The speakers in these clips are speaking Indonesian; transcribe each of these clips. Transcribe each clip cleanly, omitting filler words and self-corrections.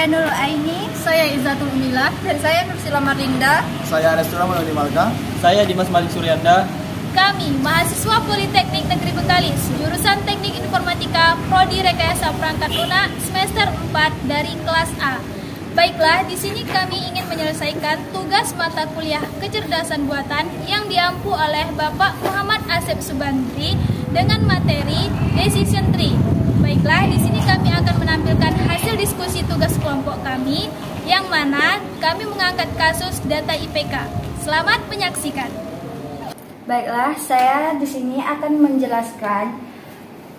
Saya Nurul Aini. Saya Izzatul Umilah. Dan saya Nursila Marlinda. Saya Restura Maulani Malka. Saya Dimas Malik Suryanda. Kami mahasiswa Politeknik Negeri Betalis, jurusan Teknik Informatika, Prodi Rekayasa Perangkat Lunak, semester 4 dari kelas A. Baiklah, di sini kami ingin menyelesaikan tugas mata kuliah kecerdasan buatan yang diampu oleh Bapak Muhammad Asep Subandri dengan materi Decision Tree. Baiklah, di sini kami akan menampilkan hasil diskusi tugas kelompok kami, yang mana kami mengangkat kasus data IPK. Selamat menyaksikan. Baiklah, saya di sini akan menjelaskan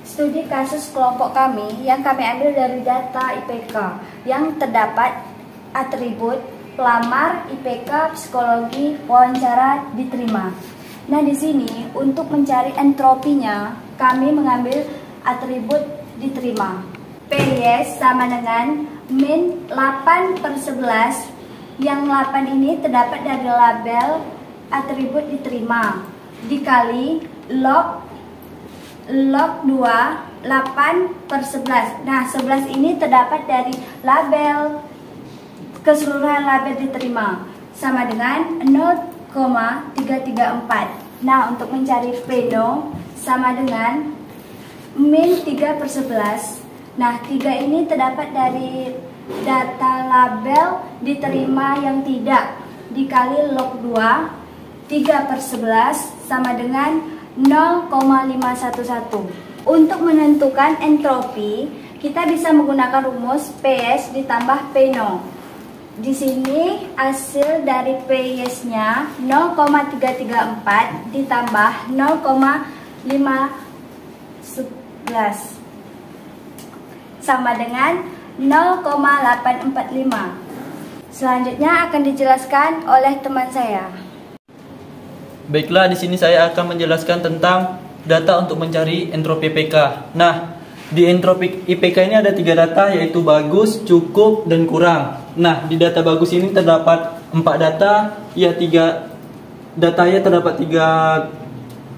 studi kasus kelompok kami yang kami ambil dari data IPK yang terdapat atribut pelamar, IPK, psikologi, wawancara diterima. Nah, di sini untuk mencari entropinya kami mengambil atribut diterima. PYS sama dengan min 8/11, yang 8 ini terdapat dari label atribut diterima dikali log 2 8/11. Nah, 11 ini terdapat dari label keseluruhan label diterima sama dengan 0,334. Nah, untuk mencari P0 sama dengan min 3/11. Nah, 3 ini terdapat dari data label diterima yang tidak dikali log 2 3/11 sama dengan 0,511. Untuk menentukan entropi, kita bisa menggunakan rumus PS ditambah P0. Di sini hasil dari PS-nya 0,334 ditambah 0,511 sama dengan 0,845. Selanjutnya akan dijelaskan oleh teman saya. Baiklah, di sini saya akan menjelaskan tentang data untuk mencari entropi IPK. Nah, di entropi IPK ini ada 3 data, yaitu bagus, cukup, dan kurang. Nah, di data bagus ini terdapat 4 data, ya 3 datanya terdapat 3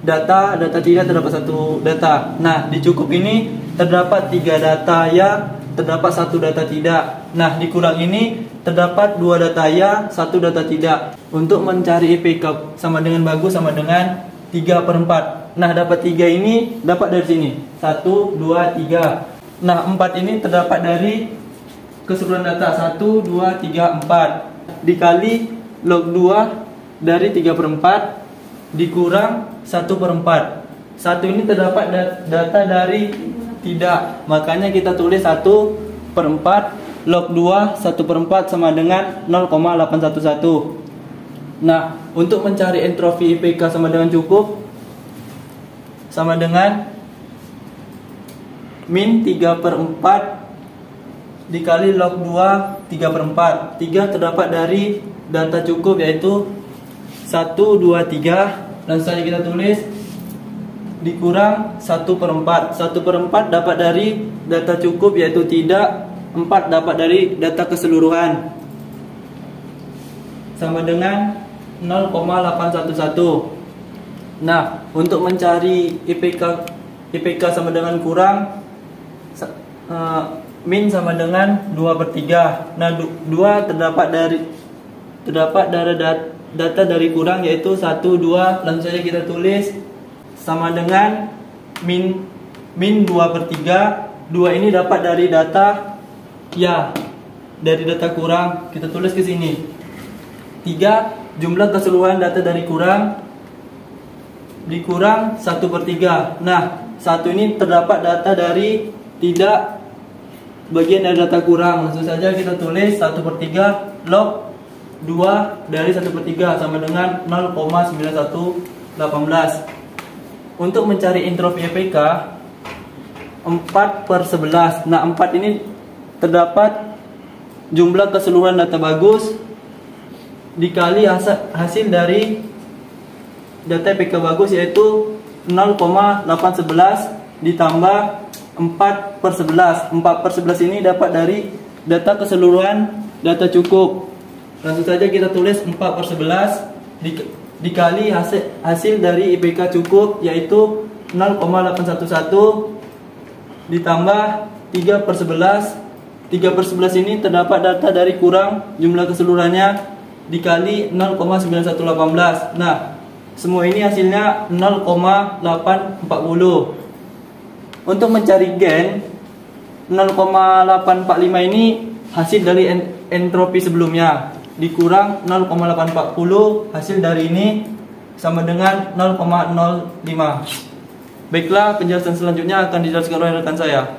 data tidak terdapat 1 data. Nah, di cukup ini terdapat 3 data ya, terdapat 1 data tidak. Nah, di kurang ini terdapat 2 data ya, 1 data tidak. Untuk mencari IPK sama dengan bagus sama dengan 3/4. Nah, dapat 3 ini dapat dari sini 1, 2, 3. Nah, 4 ini terdapat dari keseluruhan data 1, 2, 3, 4 dikali log 2 dari 3/4 dikurang 1/4. 1 ini terdapat data dari tidak, makanya kita tulis 1/4 log 2 1/4 sama dengan 0,811. Nah, untuk mencari entropi IPK sama dengan cukup sama dengan min 3/4 dikali log 2 3/4. 3 terdapat dari data cukup, yaitu 1, 2, 3. Langsung saja kita tulis dikurang 1/4. 1/4 dapat dari data cukup, yaitu tidak. 4 dapat dari data keseluruhan sama dengan 0,811. Nah, untuk mencari IPK sama dengan kurang, min sama dengan 2/3. Nah, 2 terdapat dari data dari kurang, yaitu 1, 2. Langsung saja kita tulis sama dengan min 2/3. 2 ini dapat dari data ya, dari data kurang. Kita tulis ke sini 3 jumlah keseluruhan data dari kurang dikurang 1/3. Nah, 1 ini terdapat data dari tidak, bagian dari data kurang. Langsung saja kita tulis 1/3 log 2 dari 1/3 sama dengan 0,9118. Untuk mencari entropi IPK 4/11. Nah, 4 ini terdapat jumlah keseluruhan data bagus dikali hasil dari data IPK bagus, yaitu 0,811 ditambah 4/11. 4/11 ini dapat dari data keseluruhan data cukup. Langsung saja kita tulis 4/11 dikali hasil dari IPK cukup, yaitu 0,811 ditambah 3/11 3/11 ini terdapat data dari kurang jumlah keseluruhannya dikali 0,9118. Nah, semua ini hasilnya 0,840. Untuk mencari gen 0,845 ini hasil dari entropi sebelumnya dikurang 0,840, hasil dari ini sama dengan 0,05. Baiklah, penjelasan selanjutnya akan dijelaskan oleh rekan saya.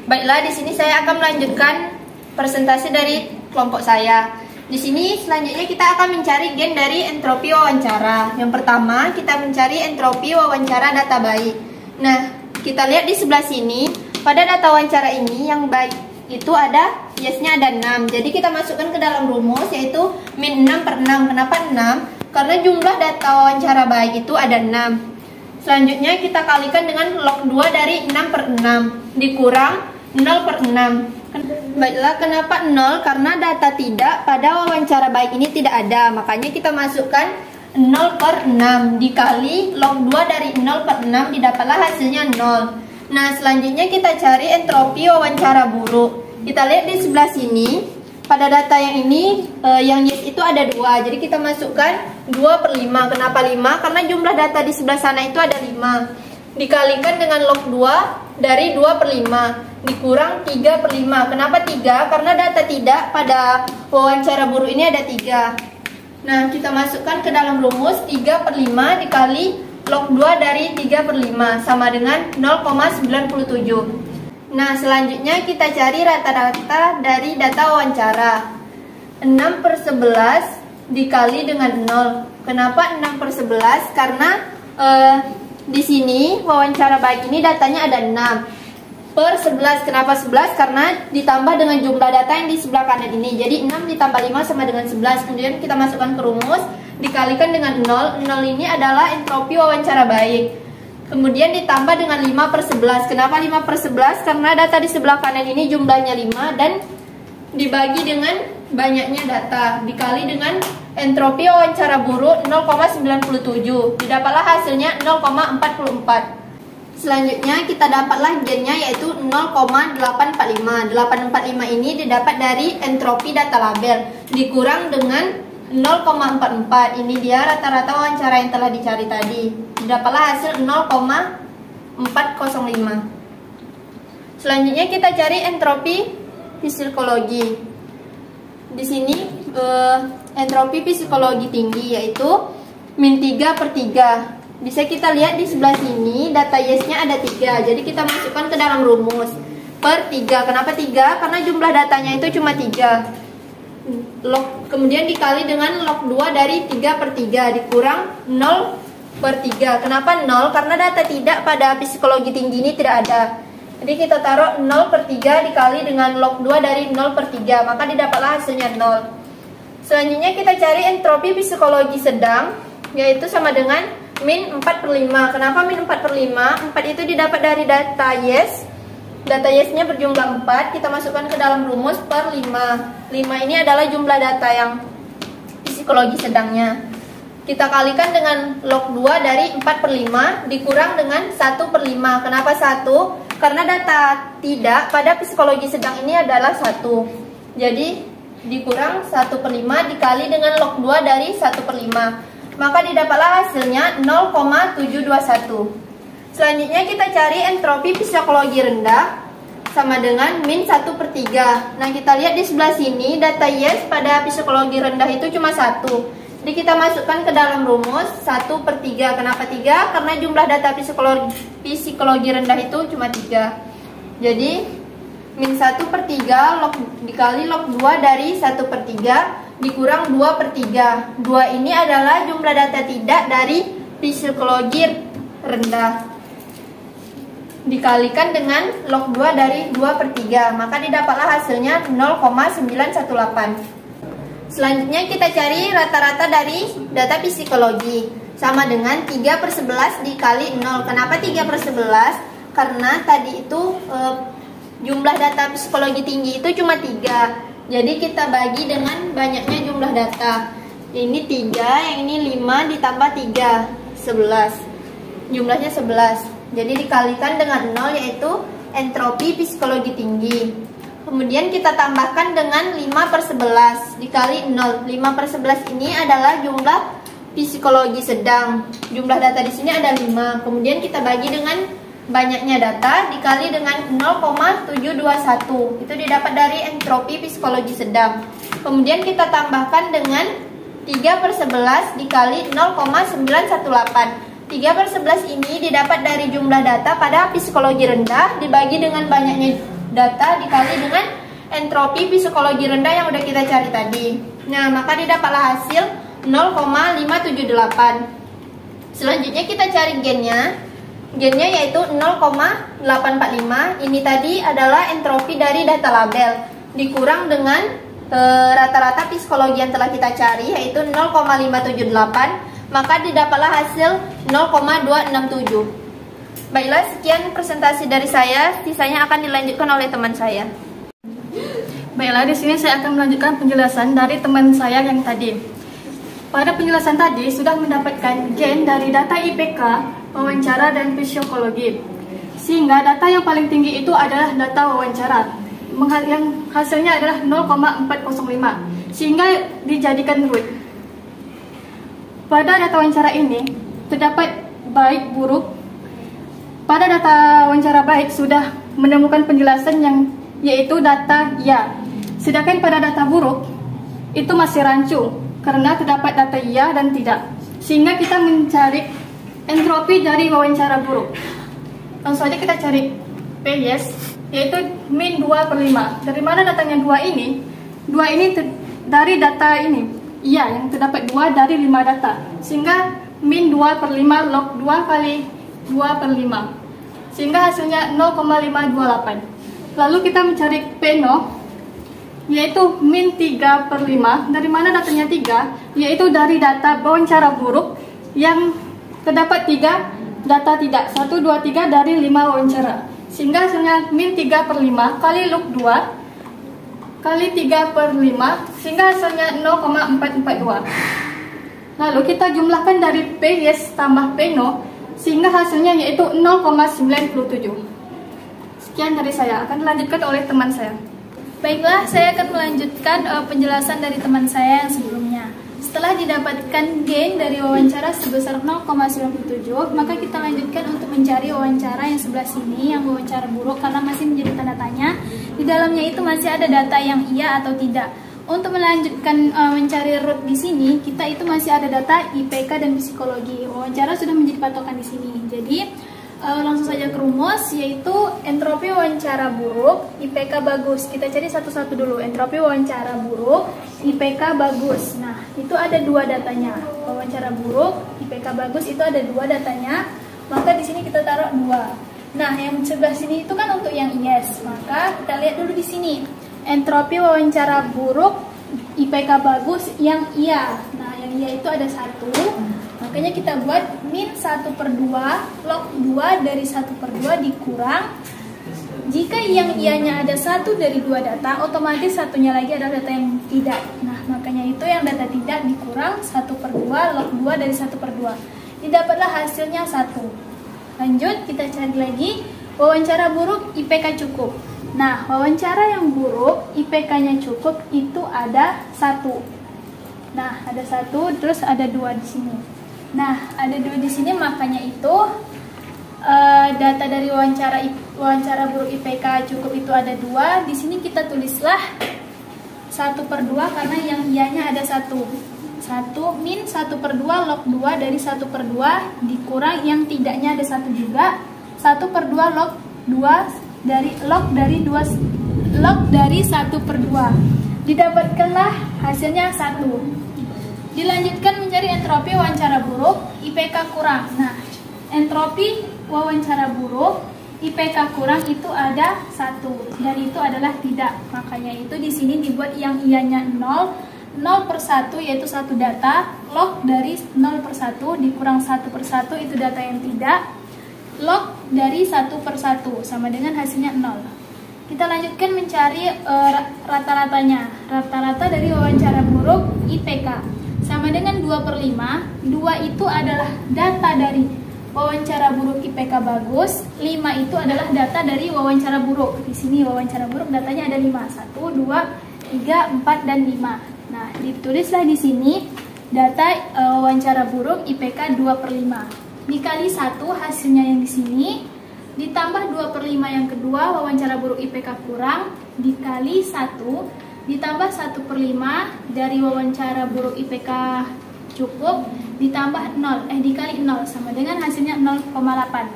Baiklah, di sini saya akan melanjutkan presentasi dari kelompok saya. Di sini selanjutnya kita akan mencari gen dari entropi wawancara. Yang pertama, kita mencari entropi wawancara data baik. Nah, kita lihat di sebelah sini, pada data wawancara ini yang baik itu ada yes-nya ada 6. Jadi kita masukkan ke dalam rumus yaitu min 6/6. Kenapa 6? Karena jumlah data wawancara baik itu ada 6. Selanjutnya kita kalikan dengan log 2 dari 6/6 dikurang 0/6. Baiklah, kenapa 0? Karena data tidak pada wawancara baik ini tidak ada. Makanya kita masukkan 0/6 dikali log 2 dari 0/6 didapatlah hasilnya 0. Nah, selanjutnya kita cari entropi wawancara buruk. Kita lihat di sebelah sini, pada data yang ini yang yes itu ada 2. Jadi kita masukkan 2/5. Kenapa 5? Karena jumlah data di sebelah sana itu ada 5. Dikalikan dengan log 2 dari 2/5 dikurang 3/5. Kenapa 3? Karena data tidak pada wawancara buruk ini ada 3. Nah, kita masukkan ke dalam rumus 3/5 dikali log 2 dari 3/5 sama dengan 0,97. Nah, selanjutnya kita cari rata-rata dari data wawancara. 6/11 dikali dengan 0. Kenapa 6/11? Karena di sini wawancara baik ini datanya ada 6/11. Kenapa 11? Karena ditambah dengan jumlah data yang di sebelah kanan ini. Jadi 6 ditambah 5 sama dengan 11. Kemudian kita masukkan ke rumus, dikalikan dengan 0. 0 ini adalah entropi wawancara baik. Kemudian ditambah dengan 5/11. Kenapa 5/11? Karena data di sebelah kanan ini jumlahnya 5 dan dibagi dengan banyaknya data. Dikali dengan entropi wawancara buruk 0,97. Didapatlah hasilnya 0,44. Selanjutnya kita dapatlah gennya yaitu 0,845. 845 ini didapat dari entropi data label dikurang dengan 0,44. Ini dia rata-rata wawancara yang telah dicari tadi. Didapatlah hasil 0,405. Selanjutnya kita cari entropi psikologi. Di sini entropi psikologi tinggi yaitu min 3/3. Bisa kita lihat di sebelah sini data yes-nya ada 3. Jadi kita masukkan ke dalam rumus per 3. Kenapa 3? Karena jumlah datanya itu cuma 3. Kemudian dikali dengan log 2 dari 3/3 dikurang 0/3. Kenapa 0? Karena data tidak pada psikologi tinggi ini tidak ada. Jadi kita taruh 0/3 dikali dengan log 2 dari 0/3. Maka didapatlah hasilnya 0. Selanjutnya kita cari entropi psikologi sedang yaitu sama dengan min 4/5. Kenapa min 4/5? 4 itu didapat dari data yes. Data yes-nya berjumlah 4. Kita masukkan ke dalam rumus per 5. 5 ini adalah jumlah data yang psikologi sedangnya. Kita kalikan dengan log 2 dari 4/5 dikurang dengan 1/5. Kenapa 1? Karena data tidak pada psikologi sedang ini adalah 1. Jadi dikurang 1/5 dikali dengan log 2 dari 1/5. Maka didapatlah hasilnya 0,721. Selanjutnya kita cari entropi psikologi rendah sama dengan min 1/3. Nah, kita lihat di sebelah sini data yes pada psikologi rendah itu cuma 1. Jadi kita masukkan ke dalam rumus 1/3. Kenapa 3? Karena jumlah data psikologi rendah itu cuma 3. Jadi min 1/3 dikali log 2 dari 1/3 dikurang 2/3. 2 ini adalah jumlah data tidak dari psikologi rendah. Dikalikan dengan log 2 dari 2/3. Maka didapatlah hasilnya 0,918. Selanjutnya kita cari rata-rata dari data psikologi. Sama dengan 3/11 dikali 0. Kenapa 3/11? Karena tadi itu jumlah data psikologi tinggi itu cuma 3. Jadi kita bagi dengan banyaknya jumlah data. Ini 3, yang ini 5 ditambah 3, 11. Jumlahnya 11. Jadi dikalikan dengan 0 yaitu entropi psikologi tinggi. Kemudian kita tambahkan dengan 5/11 dikali 0. 5/11 ini adalah jumlah psikologi sedang. Jumlah data di sini ada 5. Kemudian kita bagi dengan banyaknya data dikali dengan 0,721. Itu didapat dari entropi psikologi sedang. Kemudian kita tambahkan dengan 3/11 dikali 0,918. 3/11 ini didapat dari jumlah data pada psikologi rendah dibagi dengan banyaknya data dikali dengan entropi psikologi rendah yang udah kita cari tadi. Nah, maka didapatlah hasil 0,578. Selanjutnya kita cari gennya. Gennya yaitu 0,845. Ini tadi adalah entropi dari data label dikurang dengan rata-rata psikologi yang telah kita cari yaitu 0,578, maka didapatlah hasil 0,267. Baiklah, sekian presentasi dari saya. Sisanya akan dilanjutkan oleh teman saya. Baiklah, di sini saya akan melanjutkan penjelasan dari teman saya yang tadi. Pada penjelasan tadi sudah mendapatkan gen dari data IPK, wawancara dan psikologi. Sehingga data yang paling tinggi itu adalah data wawancara, yang hasilnya adalah 0,405, sehingga dijadikan root. Pada data wawancara ini terdapat baik buruk. Pada data wawancara baik sudah menemukan penjelasan yang yaitu data ya. Sedangkan pada data buruk itu masih rancu karena terdapat data ya dan tidak. Sehingga kita mencari entropi dari wawancara buruk. Langsung saja kita cari P-yes, yaitu min 2/5. Dari mana datangnya 2 ini? 2 ini dari data ini. Iya, yang terdapat 2 dari 5 data. Sehingga min 2/5 log 2 kali 2/5. Sehingga hasilnya 0,528. Lalu kita mencari P0, yaitu min 3/5. Dari mana datanya 3? Yaitu dari data wawancara buruk yang terdapat 3 data tidak. 1, 2, 3 dari 5 wawancara. Sehingga hasilnya min 3/5 kali log 2 kali 3/5, sehingga hasilnya 0,442. Lalu kita jumlahkan dari P-yes tambah P0, sehingga hasilnya yaitu 0,97. Sekian dari saya, akan dilanjutkan oleh teman saya. Baiklah, saya akan melanjutkan penjelasan dari teman saya yang sebelumnya. Setelah didapatkan gain dari wawancara sebesar 0,97, maka kita lanjutkan untuk mencari wawancara yang sebelah sini, yang wawancara buruk, karena masih menjadi tanda tanya. Di dalamnya itu masih ada data yang iya atau tidak. Untuk melanjutkan mencari root di sini, kita itu masih ada data IPK dan psikologi. Wawancara sudah menjadi patokan di sini. Jadi langsung saja ke rumus, yaitu entropi wawancara buruk, IPK bagus. Kita cari satu-satu dulu. Entropi wawancara buruk, IPK bagus. Nah, itu ada 2 datanya. Wawancara buruk, IPK bagus itu ada 2 datanya. Maka di sini kita taruh 2. Nah, yang sebelah sini itu kan untuk yang yes. Maka kita lihat dulu di sini. Entropi wawancara buruk, IPK bagus yang iya. Nah, yang iya itu ada 1. Makanya kita buat min 1/2 log 2 dari 1/2 dikurang. Jika yang ianya ada 1 dari 2 data, otomatis satunya lagi adalah data yang tidak. Nah, makanya itu yang data tidak dikurang 1/2 log 2 dari 1/2. Didapatlah hasilnya 1. Lanjut, kita cari lagi wawancara buruk, IPK cukup. Nah, wawancara yang buruk, IPK-nya cukup itu ada 1. Nah, ada 1, terus ada 2 di sini. Nah, ada 2 di sini, makanya itu data dari wawancara buruk IPK cukup itu ada 2. Di sini kita tulislah 1/2 karena yang ianya ada 1. 1 min 1/2 log 2 dari 1/2 dikurang yang tidaknya ada 1 juga. 1/2 log 2 dari log dari 1/2. Didapatkanlah hasilnya 1. Dilanjutkan mencari entropi wawancara buruk, IPK kurang. Nah, entropi wawancara buruk, IPK kurang itu ada 1 dan itu adalah tidak. Makanya itu di sini dibuat yang ianya 0, 0/1 yaitu 1 data, log dari 0/1 dikurang 1/1 itu data yang tidak. Log dari 1/1 sama dengan hasilnya 0. Kita lanjutkan mencari rata-ratanya. Rata-rata dari wawancara buruk IPK sama dengan 2/5. 2 itu adalah data dari wawancara buruk IPK bagus. 5 itu adalah data dari wawancara buruk. Di sini wawancara buruk datanya ada 5. 1, 2, 3, 4 dan 5. Nah, ditulislah di sini data wawancara buruk IPK 2/5. Dikali 1 hasilnya yang di sini, ditambah 2/5 yang kedua wawancara buruk IPK kurang, dikali 1, ditambah 1/5 dari wawancara buruk IPK cukup, ditambah 0, dikali 0 sama dengan hasilnya 0,8.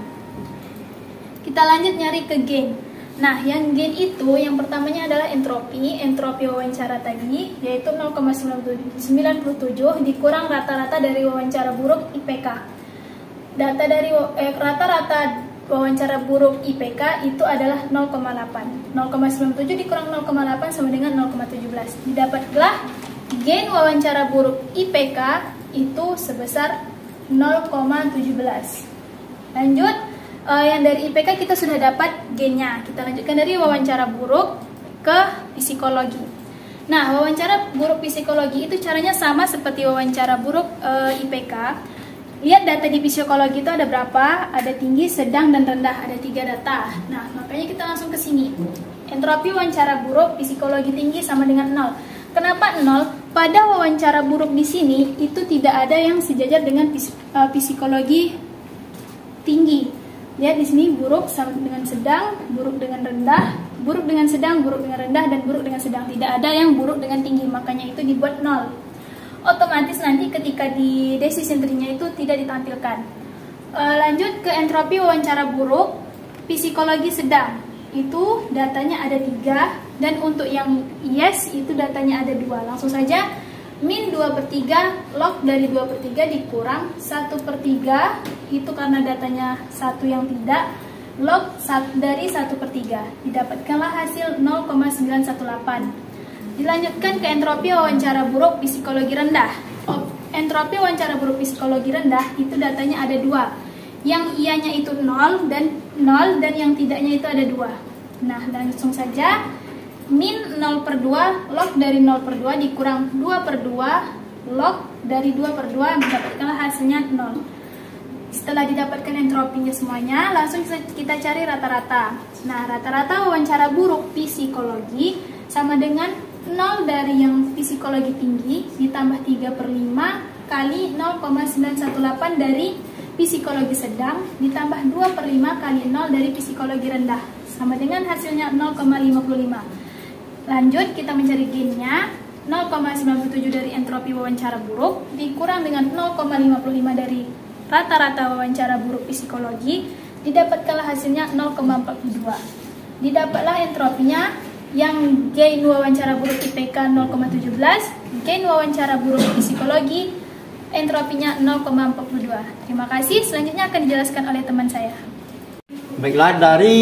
Kita lanjut nyari ke gain. Nah, yang gain itu yang pertamanya adalah entropi wawancara tadi, yaitu 0,97 dikurang rata-rata dari wawancara buruk IPK. Data dari rata-rata wawancara buruk IPK itu adalah 0,8. 0,97 dikurang 0,8 sama dengan 0,17. Didapatlah gain wawancara buruk IPK itu sebesar 0,17. Lanjut, yang dari IPK kita sudah dapat gainnya. Kita lanjutkan dari wawancara buruk ke psikologi. Nah, wawancara buruk psikologi itu caranya sama seperti wawancara buruk IPK. Lihat data di psikologi itu ada berapa? Ada tinggi, sedang, dan rendah. Ada 3 data. Nah, makanya kita langsung ke sini. Entropi wawancara buruk psikologi tinggi sama dengan 0. Kenapa 0? Pada wawancara buruk di sini itu tidak ada yang sejajar dengan psikologi tinggi. Lihat di sini buruk sama dengan sedang, buruk dengan rendah, buruk dengan sedang, buruk dengan rendah, dan buruk dengan sedang. Tidak ada yang buruk dengan tinggi, makanya itu dibuat 0. Otomatis nanti ketika di decision tree-nya itu tidak ditampilkan. Lanjut ke entropi wawancara buruk psikologi sedang. Itu datanya ada 3, dan untuk yang yes itu datanya ada 2. Langsung saja, min 2/3 log dari 2/3 dikurang 1/3, itu karena datanya 1 yang tidak, log dari 1/3. Didapatkanlah hasil 0,918. Dilanjutkan ke entropi wawancara buruk psikologi rendah. Entropi wawancara buruk psikologi rendah itu datanya ada 2. Yang ianya itu 0 dan yang tidaknya itu ada 2. Nah, langsung saja min 0/2 log dari 0/2 dikurang 2/2 log dari 2/2, mendapatkanlah hasilnya 0. Setelah didapatkan entropinya semuanya, langsung kita cari rata-rata. Nah, rata-rata wawancara buruk psikologi sama dengan 0 dari yang psikologi tinggi ditambah 3/5 kali 0,918 dari psikologi sedang ditambah 2/5 kali 0 dari psikologi rendah sama dengan hasilnya 0,55. Lanjut kita mencari gainnya. 0,97 dari entropi wawancara buruk dikurang dengan 0,55 dari rata-rata wawancara buruk psikologi, didapatkanlah hasilnya 0,42. Didapatlah entropinya. Yang gain wawancara buruk IPK 0,17, gain wawancara buruk psikologi entropinya 0,42. Terima kasih, selanjutnya akan dijelaskan oleh teman saya. Baiklah, dari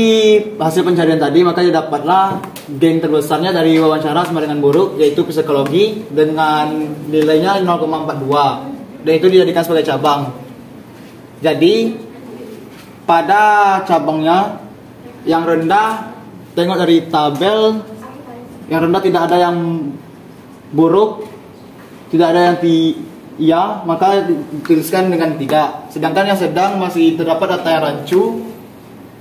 hasil pencarian tadi maka didapatlah gain terbesarnya dari wawancara sama dengan buruk, yaitu psikologi dengan nilainya 0,42, dan itu dijadikan sebagai cabang. Jadi pada cabangnya yang rendah, tengok dari tabel, yang rendah tidak ada yang buruk, tidak ada yang iya, maka dituliskan dengan 3. Sedangkan yang sedang masih terdapat data yang rancu,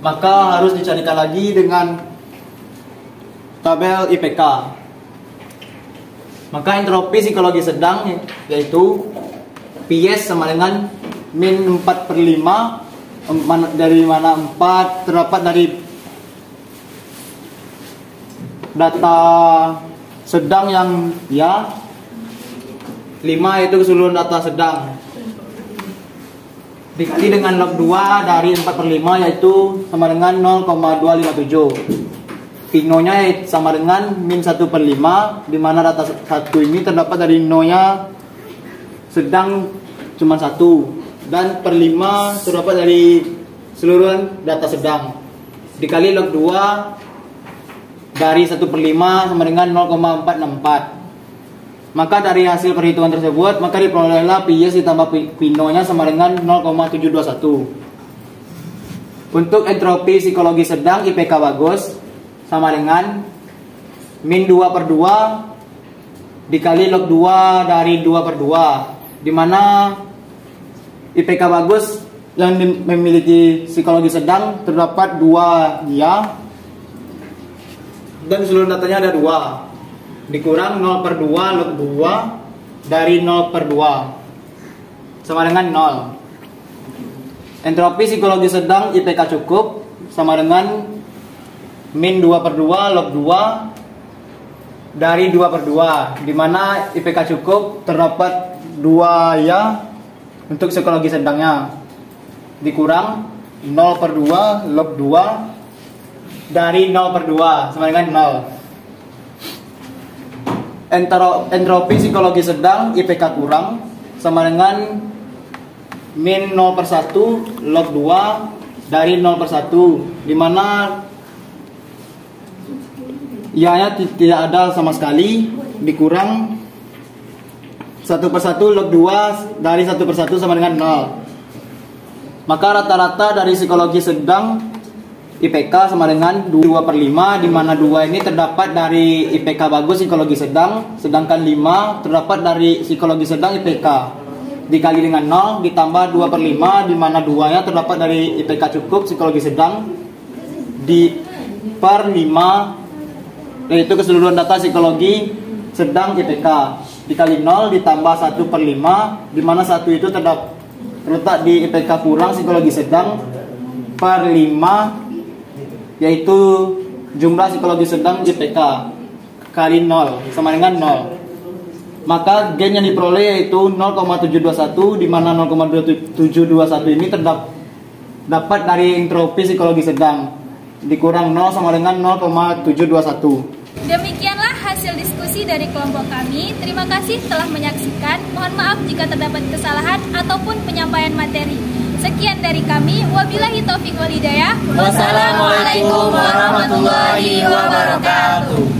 maka harus dicarikan lagi dengan tabel IPK. Maka entropi psikologi sedang yaitu PS sama dengan min 4/5, dari mana 4 terdapat dari data sedang yang ya, 5 itu keseluruhan data sedang, dikali dengan log 2 dari 4/5 yaitu sama dengan 0,257. Pino-nya sama dengan min 1/5, di mana data 1 ini terdapat dari no-nya sedang cuma 1, dan per 5 terdapat dari seluruh data sedang, dikali log 2 dari 1/5 sama dengan 0,464. Maka dari hasil perhitungan tersebut, maka diperolehlah PS ditambah Pino-nya sama dengan 0,721. Untuk entropi psikologi sedang IPK bagus sama dengan min 2/2 dikali log 2 dari 2/2, di mana IPK bagus yang memiliki psikologi sedang terdapat 2 dia, dan seluruh datanya ada 2, dikurang 0/2 log 2 dari 0/2 sama dengan 0. Entropi psikologi sedang IPK cukup sama dengan min 2/2 log 2 dari 2/2, di mana IPK cukup terdapat 2 ya untuk psikologi sedangnya, dikurang 0/2 log 2 dari 0/2 sama dengan 0. Entropi psikologi sedang IPK kurang sama dengan min 0/1 log 2 dari 0/1, di mana ianya tidak ada sama sekali, dikurang 1/1 log 2 dari 1/1 sama dengan 0. Maka rata-rata dari psikologi sedang IPK sama dengan 2/5, di mana 2 ini terdapat dari IPK bagus psikologi sedang, sedangkan 5 terdapat dari psikologi sedang IPK. Dikali dengan 0 ditambah 2/5, di mana 2-nya terdapat dari IPK cukup psikologi sedang di per 5, yaitu keseluruhan data psikologi sedang IPK. Dikali 0 ditambah 1/5, di mana 1 itu terletak di IPK kurang psikologi sedang per 5, yaitu jumlah psikologi sedang IPK kali 0 sama dengan 0. Maka gen yang diperoleh yaitu 0,721, di mana 0,721 ini dapat dari entropi psikologi sedang, dikurang 0 sama dengan 0,721. Demikianlah hasil diskusi dari kelompok kami. Terima kasih telah menyaksikan. Mohon maaf jika terdapat kesalahan ataupun penyampaian materi. Sekian dari kami. Wabillahi taufiq wal hidayah. Wassalamualaikum warahmatullahi wabarakatuh.